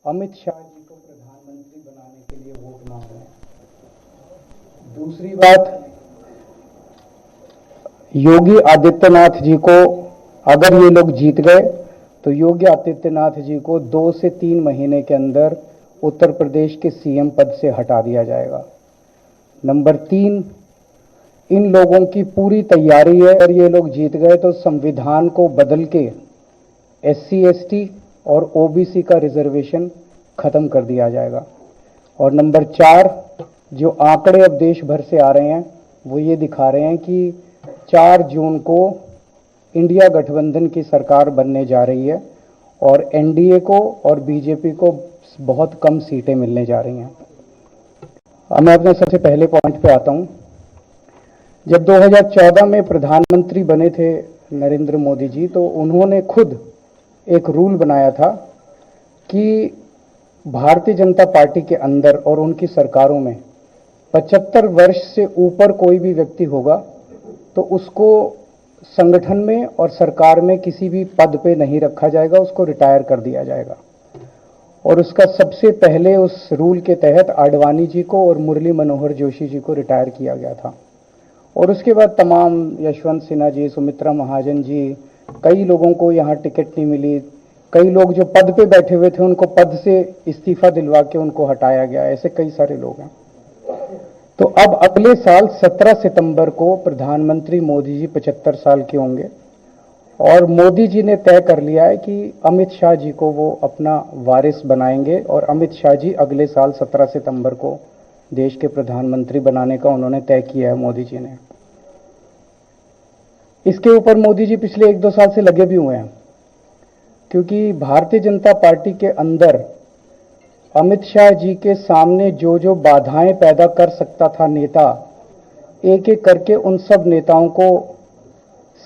अमित शाह जी को प्रधानमंत्री बनाने के लिए वोट मांग रहे हैं। दूसरी बात, योगी आदित्यनाथ जी को अगर ये लोग जीत गए तो योगी आदित्यनाथ जी को 2 से 3 महीने के अंदर उत्तर प्रदेश के सीएम पद से हटा दिया जाएगा। नंबर 3, इन लोगों की पूरी तैयारी है, अगर ये लोग जीत गए तो संविधान को बदल के SC ST और OBC का रिजर्वेशन खत्म कर दिया जाएगा। और नंबर 4, जो आंकड़े अब देश भर से आ रहे हैं वो ये दिखा रहे हैं कि 4 जून को इंडिया गठबंधन की सरकार बनने जा रही है और NDA को और BJP को बहुत कम सीटें मिलने जा रही हैं। अब मैं अपने सबसे पहले पॉइंट पे आता हूं। जब 2014 में प्रधानमंत्री बने थे नरेंद्र मोदी जी, तो उन्होंने खुद एक रूल बनाया था कि भारतीय जनता पार्टी के अंदर और उनकी सरकारों में 75 वर्ष से ऊपर कोई भी व्यक्ति होगा तो उसको संगठन में और सरकार में किसी भी पद पे नहीं रखा जाएगा, उसको रिटायर कर दिया जाएगा। और उसका सबसे पहले उस रूल के तहत आडवाणी जी को और मुरली मनोहर जोशी जी को रिटायर किया गया था। और उसके बाद तमाम यशवंत सिन्हा जी, सुमित्रा महाजन जी, कई लोगों को यहाँ टिकट नहीं मिली, कई लोग जो पद पे बैठे हुए थे उनको पद से इस्तीफा दिलवा के उनको हटाया गया, ऐसे कई सारे लोग हैं। तो अब अगले साल 17 सितंबर को प्रधानमंत्री मोदी जी 75 साल के होंगे और मोदी जी ने तय कर लिया है कि अमित शाह जी को वो अपना वारिस बनाएंगे और अमित शाह जी अगले साल 17 सितंबर को देश के प्रधानमंत्री बनाने का उन्होंने तय किया है मोदी जी ने। इसके ऊपर मोदी जी पिछले 1-2 साल से लगे भी हुए हैं, क्योंकि भारतीय जनता पार्टी के अंदर अमित शाह जी के सामने जो जो बाधाएं पैदा कर सकता था नेता, एक एक करके उन सब नेताओं को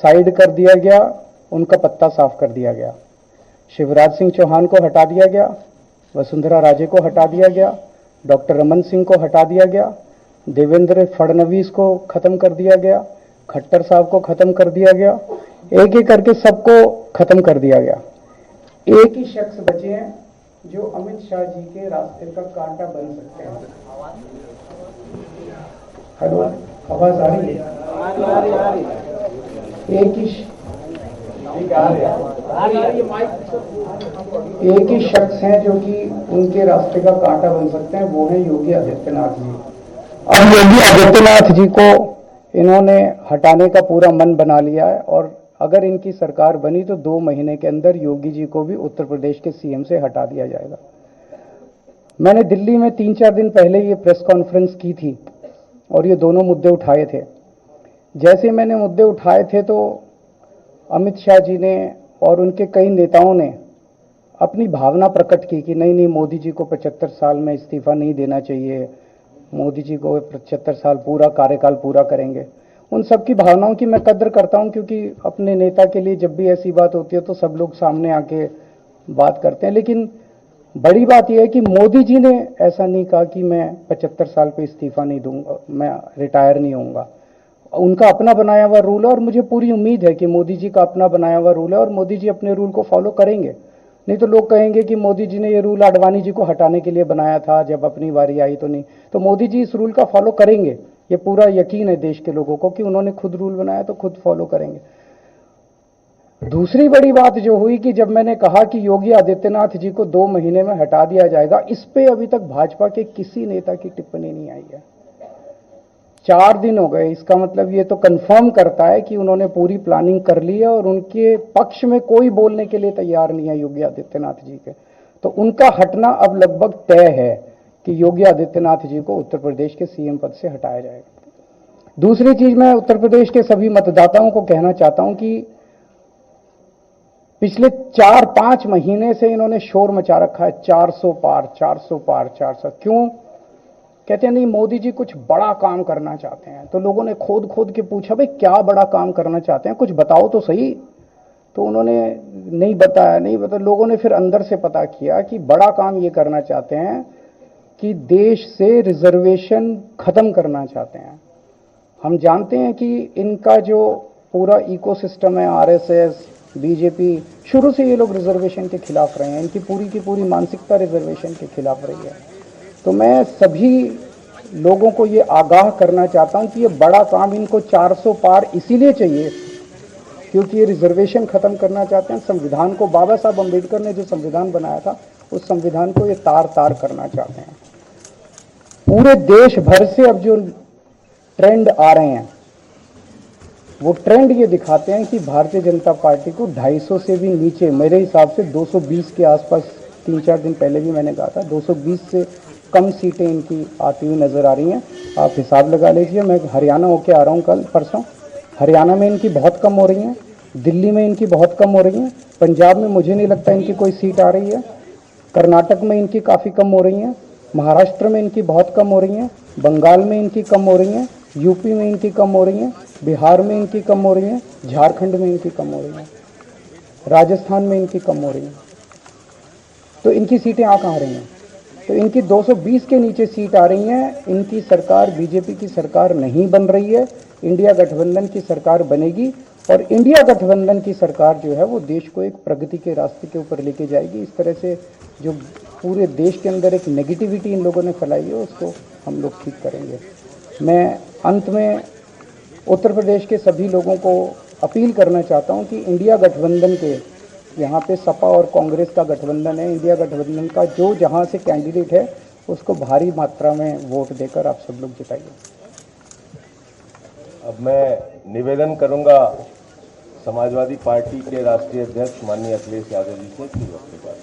साइड कर दिया गया, उनका पत्ता साफ कर दिया गया। शिवराज सिंह चौहान को हटा दिया गया, वसुंधरा राजे को हटा दिया गया, डॉक्टर रमन सिंह को हटा दिया गया, देवेंद्र फडणवीस को खत्म कर दिया गया, खट्टर साहब को खत्म कर दिया गया, एक एक करके सबको खत्म कर दिया गया। एक ही शख्स बचे हैं जो अमित शाह जी के रास्ते का कांटा बन सकते हैं। हेलो, आवाज आ रही है? एक ही शख्स हैं जो कि उनके रास्ते का कांटा बन सकते हैं, वो है योगी आदित्यनाथ जी। अब योगी आदित्यनाथ जी को इन्होंने हटाने का पूरा मन बना लिया है और अगर इनकी सरकार बनी तो 2 महीने के अंदर योगी जी को भी उत्तर प्रदेश के सीएम से हटा दिया जाएगा। मैंने दिल्ली में 3-4 दिन पहले ये प्रेस कॉन्फ्रेंस की थी और ये दोनों मुद्दे उठाए थे। जैसे मैंने मुद्दे उठाए थे तो अमित शाह जी ने और उनके कई नेताओं ने अपनी भावना प्रकट की कि नहीं, मोदी जी को 75 साल में इस्तीफा नहीं देना चाहिए, मोदी जी को 75 साल पूरा कार्यकाल पूरा करेंगे। उन सब की भावनाओं की मैं कद्र करता हूं, क्योंकि अपने नेता के लिए जब भी ऐसी बात होती है तो सब लोग सामने आके बात करते हैं। लेकिन बड़ी बात यह है कि मोदी जी ने ऐसा नहीं कहा कि मैं 75 साल पे इस्तीफा नहीं दूंगा, मैं रिटायर नहीं होऊंगा। उनका अपना बनाया हुआ रूल है और मुझे पूरी उम्मीद है कि मोदी जी का अपना बनाया हुआ रूल है और मोदी जी अपने रूल को फॉलो करेंगे। नहीं तो लोग कहेंगे कि मोदी जी ने ये रूल आडवाणी जी को हटाने के लिए बनाया था, जब अपनी बारी आई तो नहीं। तो मोदी जी इस रूल का फॉलो करेंगे, ये पूरा यकीन है देश के लोगों को कि उन्होंने खुद रूल बनाया तो खुद फॉलो करेंगे। दूसरी बड़ी बात जो हुई कि जब मैंने कहा कि योगी आदित्यनाथ जी को 2 महीने में हटा दिया जाएगा, इस पे अभी तक भाजपा के किसी नेता की टिप्पणी नहीं आई है। 4 दिन हो गए, इसका मतलब ये तो कंफर्म करता है कि उन्होंने पूरी प्लानिंग कर ली है और उनके पक्ष में कोई बोलने के लिए तैयार नहीं है योगी आदित्यनाथ जी के। तो उनका हटना अब लगभग तय है कि योगी आदित्यनाथ जी को उत्तर प्रदेश के सीएम पद से हटाया जाएगा। दूसरी चीज, मैं उत्तर प्रदेश के सभी मतदाताओं को कहना चाहता हूं कि पिछले 4-5 महीने से इन्होंने शोर मचा रखा है, 400 पार 400 पार 400। क्यों? कहते हैं नहीं, मोदी जी कुछ बड़ा काम करना चाहते हैं। तो लोगों ने खोद खोद के पूछा, भाई क्या बड़ा काम करना चाहते हैं, कुछ बताओ तो सही। तो उन्होंने नहीं बताया। लोगों ने फिर अंदर से पता किया कि बड़ा काम ये करना चाहते हैं कि देश से रिजर्वेशन खत्म करना चाहते हैं। हम जानते हैं कि इनका जो पूरा इकोसिस्टम है, RSS, बीजेपी शुरू से ये लोग रिजर्वेशन के खिलाफ रहे हैं, इनकी पूरी की पूरी मानसिकता रिजर्वेशन के खिलाफ रही है। तो मैं सभी लोगों को ये आगाह करना चाहता हूं कि ये बड़ा काम इनको 400 पार इसीलिए चाहिए क्योंकि ये रिजर्वेशन खत्म करना चाहते हैं। संविधान को, बाबा साहब अम्बेडकर ने जो संविधान बनाया था उस संविधान को ये तार तार करना चाहते हैं। पूरे देश भर से अब जो ट्रेंड आ रहे हैं वो ट्रेंड ये दिखाते हैं कि भारतीय जनता पार्टी को 250 से भी नीचे, मेरे हिसाब से 220 के आसपास, 3-4 दिन पहले भी मैंने कहा था 220 से कम सीटें इनकी आती हुई नजर आ रही हैं। आप हिसाब लगा लीजिए। मैं हरियाणा होके आ रहा हूँ कल परसों, हरियाणा में इनकी बहुत कम हो रही हैं, दिल्ली में इनकी बहुत कम हो रही हैं, पंजाब में मुझे नहीं लगता इनकी कोई सीट आ रही है, कर्नाटक में इनकी काफ़ी कम हो रही हैं, महाराष्ट्र में इनकी बहुत कम हो रही हैं, बंगाल में इनकी कम हो रही हैं, यूपी में इनकी कम हो रही हैं, बिहार में इनकी कम हो रही हैं, झारखंड में इनकी कम हो रही हैं, राजस्थान में इनकी कम हो रही हैं। तो इनकी सीटें आ कहाँ रही हैं? तो इनकी 220 के नीचे सीट आ रही हैं। इनकी सरकार बीजेपी की सरकार नहीं बन रही है, इंडिया गठबंधन की सरकार बनेगी और इंडिया गठबंधन की सरकार जो है वो देश को एक प्रगति के रास्ते के ऊपर लेके जाएगी। इस तरह से जो पूरे देश के अंदर एक नेगेटिविटी इन लोगों ने फैलाई है उसको हम लोग ठीक करेंगे। मैं अंत में उत्तर प्रदेश के सभी लोगों को अपील करना चाहता हूं कि इंडिया गठबंधन के, यहाँ पे सपा और कांग्रेस का गठबंधन है, इंडिया गठबंधन का जो जहाँ से कैंडिडेट है उसको भारी मात्रा में वोट देकर आप सब लोग जिताइए। अब मैं निवेदन करूंगा समाजवादी पार्टी के राष्ट्रीय अध्यक्ष माननीय अखिलेश यादव जी से कि वक्त के बाद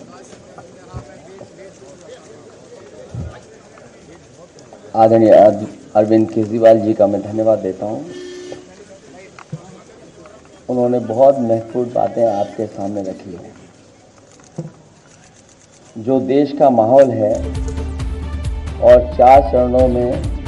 आदरणीय अरविंद केजरीवाल जी का मैं धन्यवाद देता हूं। उन्होंने बहुत महत्वपूर्ण बातें आपके सामने रखी हैं। जो देश का माहौल है और 4 चरणों में